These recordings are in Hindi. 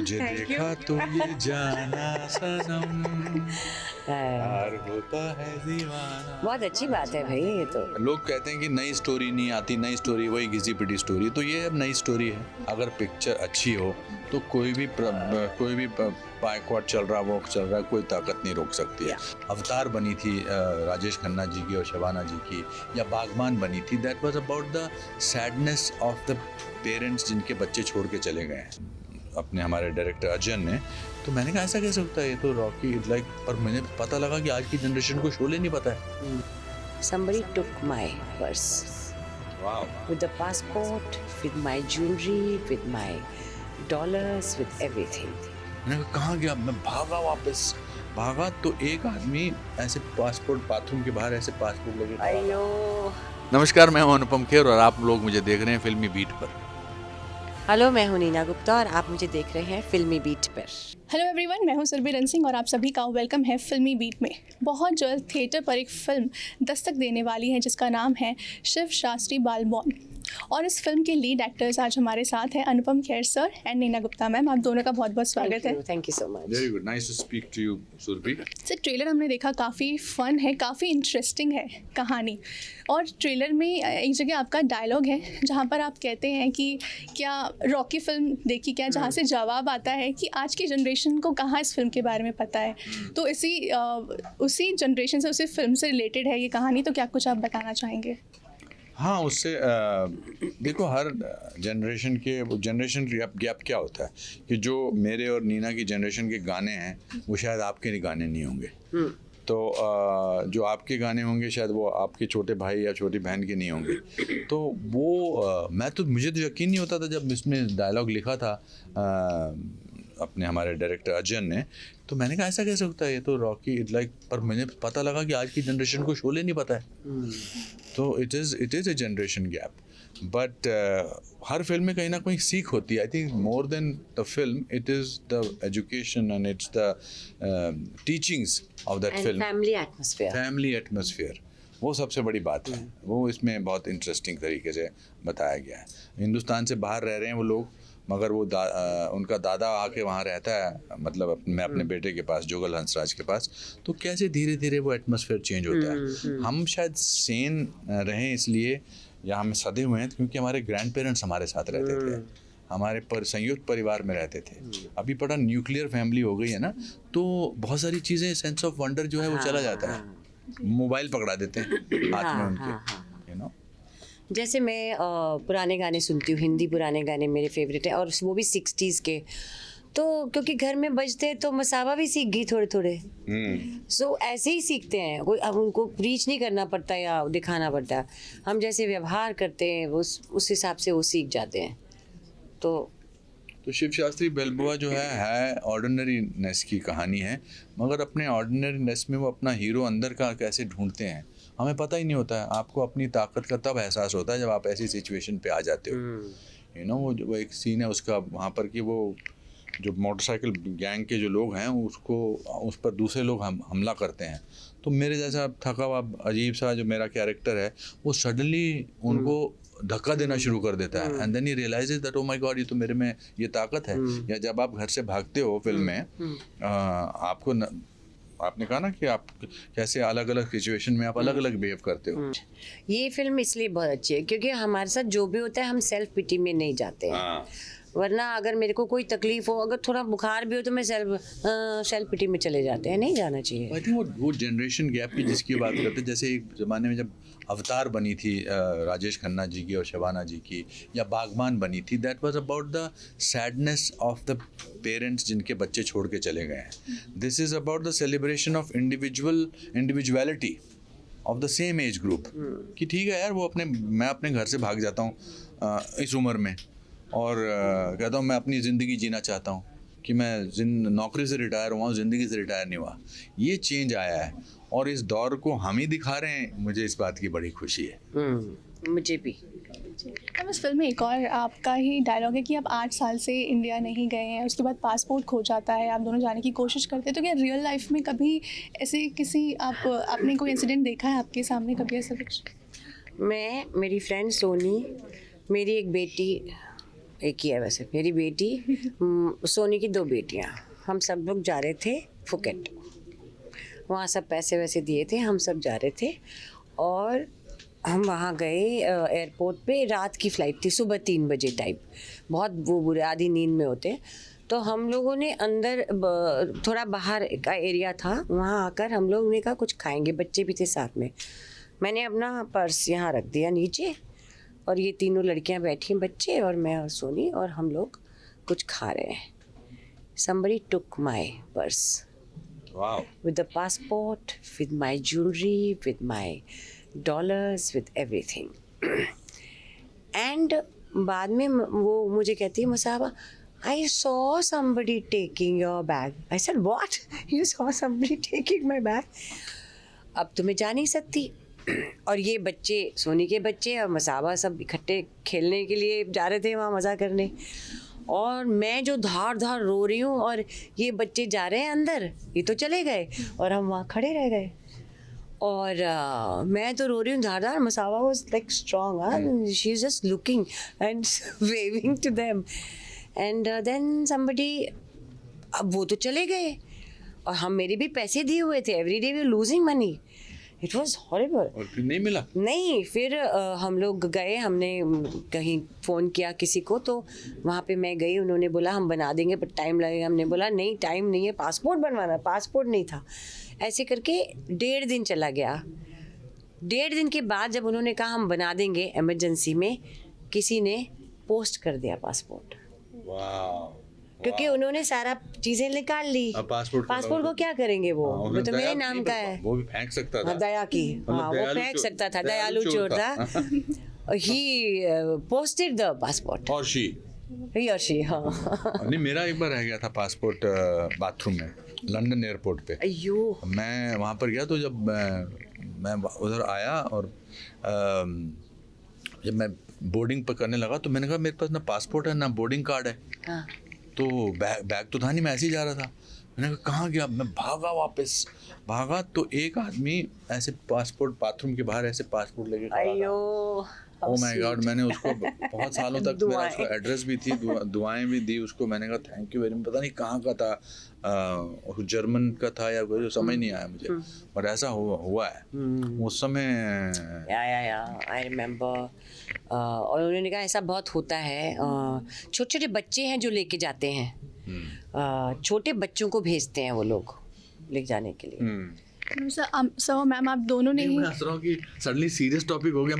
तुझे Thank देखा you. तो ये जाना सनम प्यार होता है दीवाना। बहुत अच्छी बात है भाई ये तो। लोग कहते हैं कि नई स्टोरी नहीं आती, नई स्टोरी वही घिसी पिटी स्टोरी, तो ये अब नई स्टोरी है। अगर पिक्चर अच्छी हो तो कोई भी बाइकआउट चल रहा वो चल रहा है, कोई ताकत नहीं रोक सकती है। अवतार बनी थी राजेश खन्ना जी की और शबाना जी की, या बागबान बनी थी, that was about the sadness of the parents जिनके बच्चे छोड़ के चले गए हैं, अपने हमारे डायरेक्टर अजय ने। तो मैंने कहा ऐसा कैसे होता है, ये तो रॉकी लाइक, पर मुझे पता लगा कि आज की जनरेशन को शोले नहीं पता है। Somebody took my purse वाह, with the passport, with my jewelry, with my dollars, with everything. मैंने कहा कहाँ गया, मैं भागा वापस। भागा तो एक आदमी ऐसे पासपोर्ट बाथरूम के बाहर ऐसे पासपोर्ट लेके खड़ा था। अयो। नमस्कार, मैं हूं अनुपम खेर और आप लोग मुझे देख रहे हैं फिल्मी बीट पर। हेलो, मैं हूं नीना गुप्ता और आप मुझे देख रहे हैं फिल्मी बीट पर। हेलो एवरीवन, मैं हूं सुरभि सिंह और आप सभी का वेलकम है फिल्मी बीट में। बहुत जल्द थिएटर पर एक फ़िल्म दस्तक देने वाली है जिसका नाम है शिव शास्त्री बालबॉन, और इस फिल्म के लीड एक्टर्स आज हमारे साथ हैं Anupam Kher sir and Neena Gupta ma'am. आप दोनों का बहुत बहुत स्वागत है। Thank you so much. Very good, nice to speak to you Surabhi. Sir, trailer हमने देखा, काफ़ी फ़न है, काफ़ी इंटरेस्टिंग है कहानी, और ट्रेलर में एक जगह आपका डायलॉग है जहाँ पर आप कहते हैं कि क्या रॉकी फिल्म देखी क्या, जहाँ से जवाब आता है कि आज की जनरेशन को कहाँ इस फिल्म के बारे में पता है। तो उसी जनरेशन से, उसी फिल्म से रिलेटेड है ये कहानी, तो क्या कुछ आप बताना चाहेंगे? हाँ, उससे देखो, हर जनरेशन गैप क्या होता है कि जो मेरे और नीना की जनरेशन के गाने हैं वो शायद आपके गाने नहीं होंगे। तो जो आपके गाने होंगे शायद वो आपके छोटे भाई या छोटी बहन के नहीं होंगे। तो वो मुझे तो यकीन नहीं होता था जब इसमें डायलॉग लिखा था अपने हमारे डायरेक्टर अजय ने। तो मैंने कहा ऐसा कैसे होता है, ये तो रॉकी लाइक, पर मुझे पता लगा कि आज की जनरेशन को शोले नहीं पता है। तो it is a generation gap, but her film में कहीं ना कहीं सीख होती है। I think more than the film it is the education and it's the teachings of that film. Family atmosphere वो सबसे बड़ी बात है। वो इसमें बहुत इंटरेस्टिंग तरीके से बताया गया है। हिंदुस्तान से बाहर रह रहे हैं वो लोग, मगर वो उनका दादा आके वहाँ रहता है, मतलब मैं अपने बेटे के पास, जोगल हंसराज के पास। तो कैसे धीरे धीरे वो एटमॉस्फेयर चेंज होता है। हम शायद सेन रहें इसलिए, या हम सदे हुए हैं क्योंकि हमारे ग्रैंड पेरेंट्स हमारे साथ रहते थे, हमारे संयुक्त परिवार में रहते थे। अभी बड़ा न्यूक्लियर फैमिली हो गई है ना, तो बहुत सारी चीज़ें, सेंस ऑफ वंडर जो है वो चला जाता है। मोबाइल पकड़ा देते हैं हाथ में उनके, यू नो। जैसे मैं पुराने गाने सुनती हूँ, हिंदी पुराने गाने मेरे फेवरेट हैं, और वो भी 60s के। तो क्योंकि घर में बजते तो मसावा भी सीख गई थोड़े थोड़े। सो ऐसे ही सीखते हैं, कोई अब उनको रीच नहीं करना पड़ता या दिखाना पड़ता। हम जैसे व्यवहार करते हैं उस हिसाब से वो सीख जाते हैं। तो शिव शास्त्री बेलबुआ जो है ऑर्डिनरीनेस की कहानी है, मगर अपने ऑर्डिनरीनेस में वो अपना हीरो अंदर का कैसे ढूंढते हैं हमें पता ही नहीं होता है। आपको अपनी ताकत का तब एहसास होता है जब आप ऐसी सिचुएशन पे आ जाते हो। यू नो, वो एक सीन है उसका वहाँ पर कि वो जो मोटरसाइकिल गैंग के जो लोग हैं उस पर दूसरे लोग हमला करते हैं। तो मेरे जैसा थका हुआ अजीब सा जो मेरा कैरेक्टर है, वो सडनली उनको धक्का देना शुरू कर देता है, and then he realises that oh my god, ये तो मेरे में ये ताकत है। या जब आप घर से भागते हो फिल्म में, आपने कहा ना कि आप कैसे अलग अलग सिचुएशन में आप अलग अलग बिहेव करते हो। ये फिल्म इसलिए बहुत अच्छी है क्योंकि हमारे साथ जो भी होता है हम सेल्फ पिटी में नहीं जाते हैं। वरना अगर मेरे को कोई तकलीफ हो, अगर थोड़ा बुखार भी हो, तो मैं सेल्फ पिटी में चले जाते हैं। नहीं जाना चाहिए। आई थिंक वो जनरेशन गैप की जिसकी बात करते हैं, जैसे एक ज़माने में जब अवतार बनी थी राजेश खन्ना जी की और शबाना जी की, या बागबान बनी थी, that was about the sadness of the parents जिनके बच्चे छोड़ के चले गए हैं। This is about the celebration of individuality of the same age group. कि ठीक है यार, मैं अपने घर से भाग जाता हूँ इस उम्र में, और कहता हूँ मैं अपनी ज़िंदगी जीना चाहता हूँ, कि मैं नौकरी से रिटायर हुआ हूँ, ज़िंदगी से रिटायर नहीं हुआ। ये चेंज आया है और इस दौर को हम ही दिखा रहे हैं। मुझे इस बात की बड़ी खुशी है। मुझे भी। अब इस फिल्म में एक और आपका ही डायलॉग है कि आप 8 साल से इंडिया नहीं गए हैं, उसके बाद पासपोर्ट खो जाता है, आप दोनों जाने की कोशिश करते हैं। तो क्या रियल लाइफ में कभी ऐसे आपने कोई इंसिडेंट देखा है आपके सामने, कभी ऐसा कुछ? मेरी फ्रेंड सोनी, मेरी एक बेटी एक ही है वैसे। मेरी बेटी, सोनी की 2 बेटियाँ, हम सब लोग जा रहे थे फुकेट। वहाँ सब पैसे वैसे दिए थे, हम सब जा रहे थे और हम वहाँ गए एयरपोर्ट पे। रात की फ़्लाइट थी, सुबह 3 बजे टाइप। बहुत वो बुरे आधी नींद में होते। तो हम लोगों ने अंदर थोड़ा बाहर का एरिया था, वहाँ आकर हम लोग ने कहा कुछ खाएंगे, बच्चे भी थे साथ में। मैंने अपना पर्स यहाँ रख दिया नीचे और ये तीनों लड़कियाँ बैठी हैं, बच्चे और मैं और सोनी, और हम लोग कुछ खा रहे हैं। Somebody took my purse वाह, with the passport, with my jewelry, with my dollars, with everything. And बाद में वो मुझे कहती है, मुसाबा, I saw somebody taking your bag. I said, what? You saw somebody taking my bag? अब तो मैं जा नहीं सकती। और ये बच्चे, सोनी के बच्चे और मसाबा सब इकट्ठे खेलने के लिए जा रहे थे वहाँ, मज़ा करने। और मैं जो धार धार रो रही हूँ और ये बच्चे जा रहे हैं अंदर, ये तो चले गए और हम वहाँ खड़े रह गए। और मैं तो रो रही हूँ धार धार। Masaba was like strong, she is just looking and waving to them. And then somebody, अब वो तो चले गए और हम, मेरे भी पैसे दिए हुए थे, every day we are losing money. It was horrible. और फिर नहीं मिला? नहीं, फिर हम लोग गए, हमने कहीं फ़ोन किया किसी को, तो वहाँ पे मैं गई, उन्होंने बोला हम बना देंगे पर टाइम लगेगा। हमने बोला नहीं, टाइम नहीं है, पासपोर्ट बनवाना। पासपोर्ट नहीं था। ऐसे करके 1.5 दिन चला गया। 1.5 दिन के बाद जब उन्होंने कहा हम बना देंगे इमरजेंसी में, किसी ने पोस्ट कर दिया पासपोर्ट, वाह, क्योंकि उन्होंने सारा चीज़ें निकाल ली। अब पासपोर्ट को क्या करेंगे वो? वो तो मेरे नाम का है। वो भी फेंक सकता था। हाँ, दया की, हाँ, वो फेंक सकता था, दयालु चोर था। He posted the passport. और शी, हाँ। नहीं, मेरा एक बार रह गया था पासपोर्ट बाथरूम में, लंदन एयरपोर्ट पे। अयो, मैं वहाँ पर गया तो जब मैं उधर आया और जब मैं बोर्डिंग पर करने लगा तो मैंने कहा मेरे पास ना पासपोर्ट है ना बोर्डिंग कार्ड है। हाँ। तो बैग तो था नहीं, मैं ऐसे ही जा रहा था। मैंने कहा कहाँ गया? मैं भागा, वापस भागा तो एक आदमी ऐसे पासपोर्ट, बाथरूम के बाहर ऐसे पासपोर्ट लेके खड़ा था। अयो, ओह माय गॉड, मैंने उसको बहुत सालों तक, मेरा उसको एड्रेस भी थी, दुआएं भी दी उसको। मैंने कहा थैंक यू वेरी मच। पता नहीं कहाँ का था, जर्मन का था या कोई, समझ नहीं आया मुझे, पर ऐसा हुआ है उस समय। या आई रिमेम्बर। और उन्होंने कहा ऐसा बहुत होता है। छोटे छोटे बच्चे हैं जो लेके जाते हैं, छोटे बच्चों को भेजते हैं वो लोग ले जाने के लिए। सो मैम, आप दोनों ने ही, मैं हंस रहा हूँ कि सडनली सीरियस टॉपिक हो गया।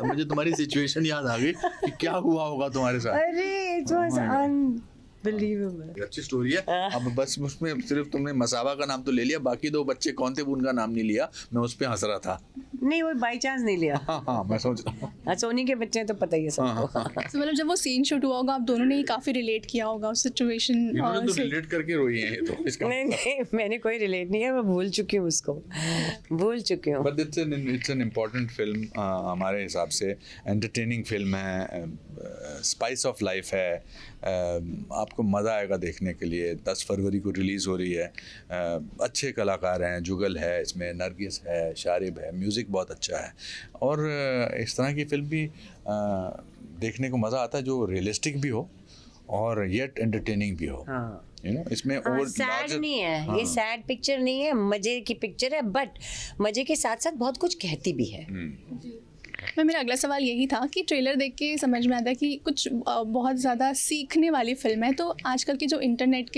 मुझे तुम्हारी सिचुएशन याद आ गई कि क्या हुआ होगा तुम्हारे साथ। अरे, इट वाज अनबिलीवेबल। अच्छी स्टोरी है। अब बस उसमें सिर्फ तुमने मसाबा का नाम तो ले लिया, बाकी 2 बच्चे कौन थे उनका नाम नहीं लिया। मैं उस पर हंस रहा था। नहीं, वो बाई चांस नहीं लिया। हाँ, मैं समझ रहा हूँ। सोनी के बच्चे हैं तो पता ही है सबको। तो मतलब जब वो सीन शूट हुआ होगा, आप दोनों ने ही काफ़ी रिलेट किया होगा उस सिचुएशन इन्होंने तो से। रिलेट करके रोई है, तो इसका नहीं, मैंने कोई रिलेट नहीं है, मैं भूल चुकी हूँ उसको, भूल चुकी हूँ। But it's an important film हमारे हिसाब से। एंटरटेनिंग फिल्म है, स्पाइस ऑफ लाइफ है। आपको मज़ा आएगा देखने के लिए। 10 फरवरी को रिलीज़ हो रही है। अच्छे कलाकार हैं, जुगल है इसमें, नरगिस है, शारिब है, म्यूज़िक बहुत अच्छा है। और इस तरह की फिल्म भी देखने को मज़ा आता है जो रियलिस्टिक भी हो और येट एंटरटेनिंग भी हो। हाँ, इसमें और सैड नहीं है, ये सैड पिक्चर नहीं है, मज़े की पिक्चर है, बट मज़े के साथ साथ बहुत कुछ कहती भी है। मैं, मेरा अगला सवाल यही था कि ट्रेलर देख के समझ में आता है कि कुछ बहुत ज़्यादा सीखने वाली फिल्म है। तो आजकल की जो इंटरनेट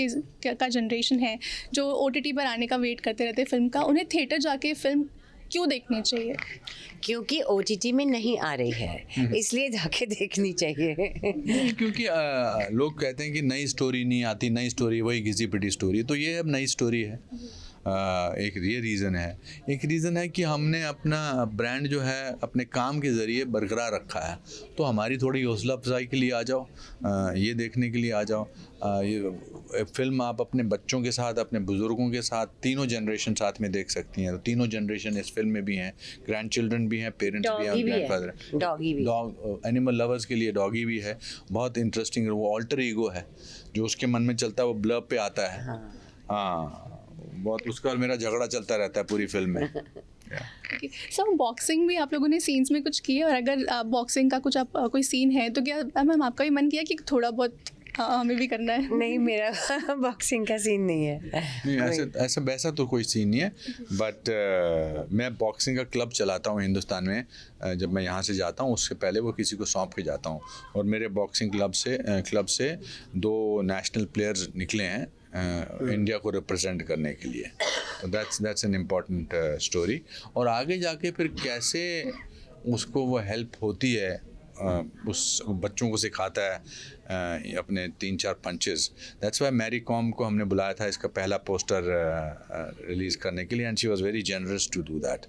का जनरेशन है, जो OTT पर आने का वेट करते रहते हैं फिल्म का, उन्हें थिएटर जाके फिल्म क्यों देखनी चाहिए? क्योंकि OTT में नहीं आ रही है, इसलिए जाके देखनी चाहिए। क्योंकि लोग कहते हैं कि नई स्टोरी नहीं आती, नई स्टोरी वही घिसी पिटी स्टोरी। तो ये अब नई स्टोरी है। एक ये रीज़न है। एक रीज़न है कि हमने अपना ब्रांड जो है अपने काम के ज़रिए बरकरार रखा है। तो हमारी थोड़ी हौसला अफजाई के लिए आ जाओ, ये देखने के लिए आ जाओ। ये फिल्म आप अपने बच्चों के साथ, अपने बुज़ुर्गों के साथ, तीनों जनरेशन साथ में देख सकती हैं। तो तीनों जनरेशन इस फिल्म में भी हैं, ग्रैंड चिल्ड्रन भी हैं, पेरेंट्स भी हैं, ग्रैंडफादर, डॉगी भी, एनिमल लवर्स के लिए डॉगी भी है। बहुत इंटरेस्टिंग। वो ऑल्टर ईगो है जो उसके मन में चलता है, वो ब्लर्ब पे आता है। हाँ, बहुत उसका और मेरा झगड़ा चलता रहता है पूरी फिल्म में। सर बॉक्सिंग भी आप लोगों ने सीन्स में कुछ किए, और अगर बॉक्सिंग का कुछ आप कोई सीन है तो क्या मैम आपका भी मन किया कि थोड़ा बहुत हमें भी करना है? नहीं, मेरा बॉक्सिंग का सीन नहीं है। नहीं, ऐसा वैसा तो कोई सीन नहीं है, बट मैं बॉक्सिंग का क्लब चलाता हूँ हिंदुस्तान में। जब मैं यहाँ से जाता हूँ उससे पहले वो किसी को सौंप के जाता हूँ, और मेरे बॉक्सिंग क्लब से 2 नेशनल प्लेयर्स निकले हैं इंडिया को रिप्रेजेंट करने के लिए। तो दैट्स एन इम्पॉर्टेंट स्टोरी। और आगे जाके फिर कैसे उसको वो हेल्प होती है, उस बच्चों को सिखाता है अपने 3-4 punches. That's why Mary Kom को हमने बुलाया था इसका पहला पोस्टर रिलीज़ करने के लिए, and she was very generous to do that.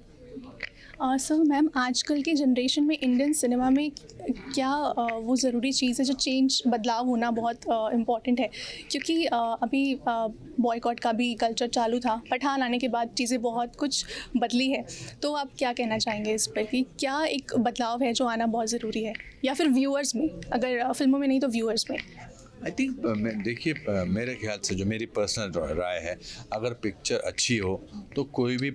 Sir ma'am, आजकल के जनरेशन में इंडियन सिनेमा में क्या वो ज़रूरी चीज़ है जो चेंज, बदलाव होना बहुत इम्पॉर्टेंट है? क्योंकि अभी बॉयकॉट का भी कल्चर चालू था, पठान आने के बाद चीज़ें बहुत कुछ बदली है। तो आप क्या कहना चाहेंगे इस पर कि क्या एक बदलाव है जो आना बहुत ज़रूरी है, या फिर व्यूअर्स में, अगर फिल्मों में नहीं तो व्यूअर्स में? आई थिंक देखिए, मेरे ख्याल से जो मेरी पर्सनल राय है, अगर पिक्चर अच्छी हो तो कोई भी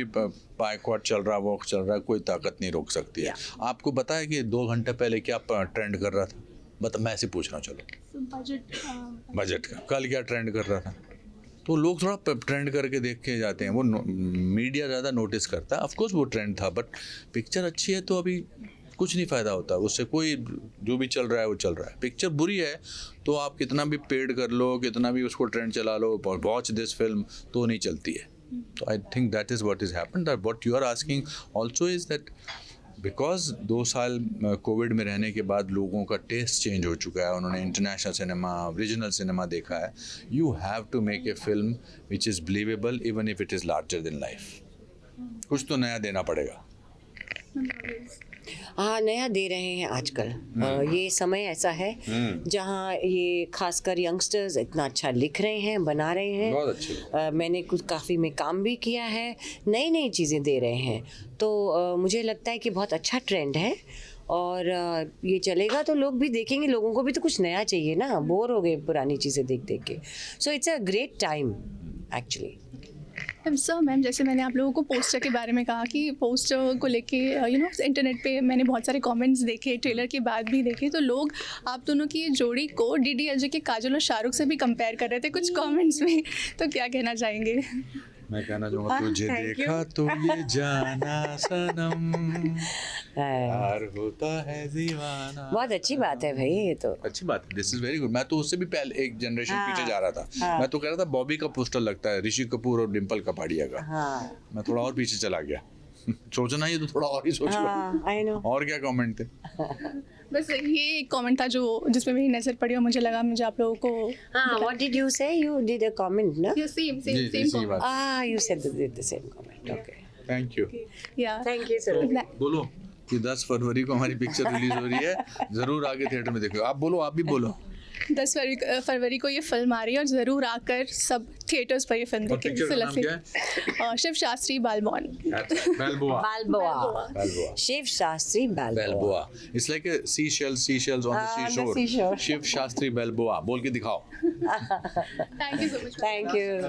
बायकॉट चल रहा, कोई ताकत नहीं रोक सकती है। आपको पता है कि 2 घंटे पहले क्या ट्रेंड कर रहा था? मतलब मैं ऐसे पूछ रहा हूँ, चलो बजट का कल क्या ट्रेंड कर रहा था? तो लोग थोड़ा ट्रेंड करके देख के जाते हैं, वो मीडिया ज़्यादा नोटिस करता है। ऑफकोर्स वो ट्रेंड था, बट पिक्चर अच्छी है तो अभी कुछ नहीं फ़ायदा होता उससे, कोई जो भी चल रहा है वो चल रहा है। पिक्चर बुरी है तो आप कितना भी पेड कर लो, कितना भी उसको ट्रेंड चला लो, वॉच दिस फिल्म, तो नहीं चलती है। तो I think that is what is happened, that what you are asking also is that because 2 साल कोविड में रहने के बाद लोगों का टेस्ट चेंज हो चुका है, उन्होंने इंटरनेशनल सिनेमा, रीजनल सिनेमा देखा है। You have to make a film which is believable even if it is larger than life. कुछ तो नया देना पड़ेगा। हाँ, नया दे रहे हैं आजकल। ये समय ऐसा है जहाँ ये खासकर यंगस्टर्स इतना अच्छा लिख रहे हैं, बना रहे हैं। बहुत अच्छे। मैंने कुछ काफ़ी में काम भी किया है, नई चीज़ें दे रहे हैं। तो मुझे लगता है कि बहुत अच्छा ट्रेंड है, और ये चलेगा तो लोग भी देखेंगे। लोगों को भी तो कुछ नया चाहिए ना, बोर हो गए पुरानी चीज़ें देख देख के। So it's a great time actually. Sir ma'am, जैसे मैंने आप लोगों को पोस्टर के बारे में कहा कि पोस्टर को लेके इंटरनेट पे मैंने बहुत सारे कमेंट्स देखे, ट्रेलर के बाद भी देखे, तो लोग आप दोनों की ये जोड़ी को DDLJ के काजल और शाहरुख से भी कंपेयर कर रहे थे कुछ कमेंट्स में। तो क्या कहना चाहेंगे? मैं कहना चाहूँगा, तुझे देखा तो ये जाना सनम, प्यार होता है दीवाना। बहुत अच्छी बात है भाई, ये तो अच्छी बात है, दिस इज वेरी गुड। मैं तो उससे भी पहले एक जनरेशन पीछे जा रहा था। मैं तो कह रहा था बॉबी का पोस्टर लगता है, ऋषि कपूर और डिम्पल कपाड़िया का। मैं थोड़ा और पीछे चला गया। सोचना ही तो थोड़ा और ही सोच लो। I know. और क्या कमेंट थे? बस ये एक कमेंट था जो जिसमें मेरी नज़र पड़ी और मुझे लगा मुझे आप लोगों को। हाँ, what did you say? You did a comment, no? Same सही बात। You said the same comment. Okay. Thank you. या Thank you, sir. बोलो कि 10 फरवरी को हमारी पिक्चर रिलीज हो रही है, जरूर आगे थिएटर में देखो। आप बोलो, आप भी बोलो। 10 फरवरी को ये फिल्म आ रही है, और ज़रूर आकर सब थिएटर्स पर ये फिल्म और देखें। पिक्चर का नाम क्या है? Shiv Shastri बालबॉन। Balboa. Shiv Shastri Balboa. Balboa. It's like a seashells on the seashore. seashore. Shiv Shastri Balboa. बोल के दिखाओ। Thank you so much. Thank you.